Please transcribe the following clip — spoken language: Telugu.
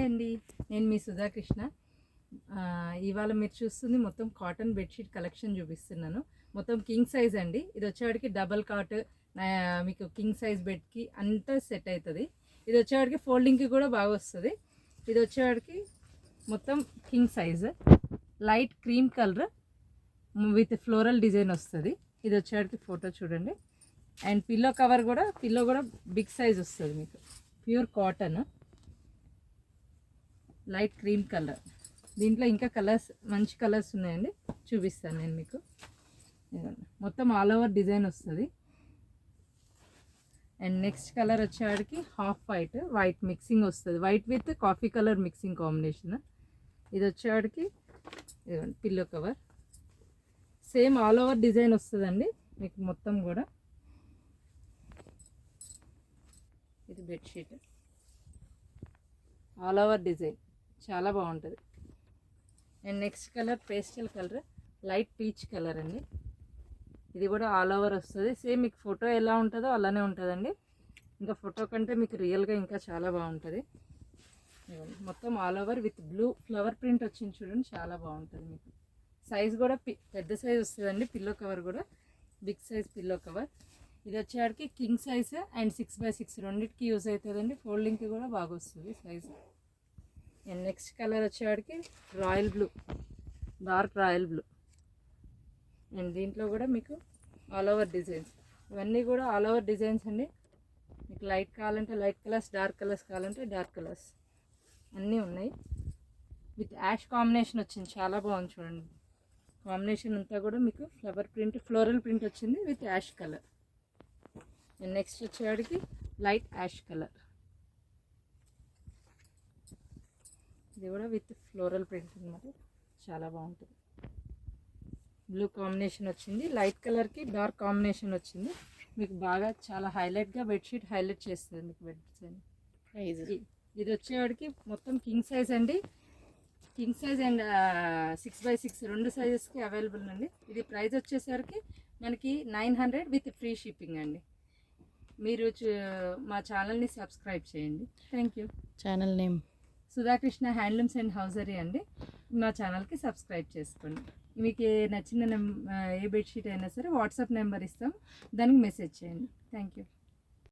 హాయ్ అండి, నేను మీ సుధాకృష్ణ. ఇవాళ మీరు చూస్తుంది మొత్తం కాటన్ బెడ్షీట్ కలెక్షన్ చూపిస్తున్నాను. మొత్తం కింగ్ సైజ్ అండి. ఇది వచ్చేవాడికి డబల్ కాట్, మీకు కింగ్ సైజ్ బెడ్కి అంతా సెట్ అవుతుంది. ఇది వచ్చేవాడికి ఫోల్డింగ్కి కూడా బాగా వస్తుంది. ఇది వచ్చేవాడికి మొత్తం king size light cream colour with floral design వస్తుంది. ఇది వచ్చేవాడికి ఫోటో చూడండి. అండ్ పిల్లో కవర్ కూడా బిగ్ సైజ్ వస్తుంది. మీకు pure cotton light cream colour. దీంట్లో ఇంకా కలర్స్, మంచి కలర్స్ ఉన్నాయండి, చూపిస్తాను నేను మీకు. మొత్తం ఆల్ ఓవర్ డిజైన్ వస్తుంది. అండ్ నెక్స్ట్ కలర్ వచ్చేవాడికి హాఫ్ వైట్ మిక్సింగ్ వస్తుంది. White with coffee colour mixing combination. ఇది వచ్చేవాడికి pillow cover same all over design వస్తుందండి మీకు మొత్తం కూడా. ఇది బెడ్షీట్ ఆల్ ఓవర్ డిజైన్ చాలా బాగుంటుంది. And next colour pastel colour light peach colour అండి. ఇది కూడా ఆల్ ఓవర్ వస్తుంది. సేమ్ మీకు ఫోటో ఎలా ఉంటుందో అలానే ఉంటుందండి. ఇంకా ఫోటో కంటే మీకు రియల్గా ఇంకా చాలా బాగుంటుంది. మొత్తం all over with blue flower print వచ్చింది చూడండి, చాలా బాగుంటుంది. మీకు సైజ్ కూడా పెద్ద సైజ్ వస్తుందండి. పిల్లో కవర్ కూడా బిగ్ సైజ్ పిల్లో కవర్. ఇది వచ్చేవాడికి కింగ్ సైజ్ అండ్ 6x6 రెండింటికి యూజ్ అవుతుందండి. ఫోల్డింగ్కి కూడా బాగా వస్తుంది సైజు. అండ్ నెక్స్ట్ కలర్ వచ్చేవాడికి royal blue, dark royal blue. And దీంట్లో కూడా మీకు ఆల్ ఓవర్ డిజైన్స్, ఇవన్నీ కూడా ఆల్ ఓవర్ డిజైన్స్ అండి. మీకు లైట్ కావాలంటే లైట్ కలర్స్, డార్క్ కలర్స్ కావాలంటే డార్క్ కలర్స్ అన్నీ ఉన్నాయి. విత్ యాష్ కాంబినేషన్ వచ్చింది, చాలా బాగుంది చూడండి. కాంబినేషన్ అంతా కూడా మీకు ఫ్లవర్ ప్రింట్, ఫ్లోరల్ ప్రింట్ వచ్చింది with ash colour. And next వచ్చేవాడికి లైట్ యాష్ కలర్. ఇది కూడా విత్ ఫ్లోరల్ ప్రింట్ అన్నమాట, చాలా బాగుంటుంది. బ్లూ కాంబినేషన్ వచ్చింది, లైట్ కలర్కి డార్క్ కాంబినేషన్ వచ్చింది. మీకు బాగా చాలా హైలైట్గా బెడ్షీట్ హైలైట్ చేస్తుంది మీకు బెడ్స్. ఇది వచ్చేవాడికి మొత్తం కింగ్ సైజ్ అండి. కింగ్ సైజ్ అండ్ 6x6 రెండు సైజెస్కి అవైలబుల్ అండి. ఇది ప్రైస్ వచ్చేసరికి మనకి 900 విత్ ఫ్రీ షిప్పింగ్ అండి. మీరు మా ఛానల్ని సబ్స్క్రైబ్ చేయండి. Thank you. Channel name Sudhakrishna handlooms and hosiery అండి. మా ఛానల్కి సబ్స్క్రైబ్ చేసుకోండి. మీకు నచ్చిన ఏ బెడ్షీట్ అయినా సరే వాట్సాప్ నెంబర్ ఇస్తాం, దానికి మెసేజ్ చేయండి. Thank you.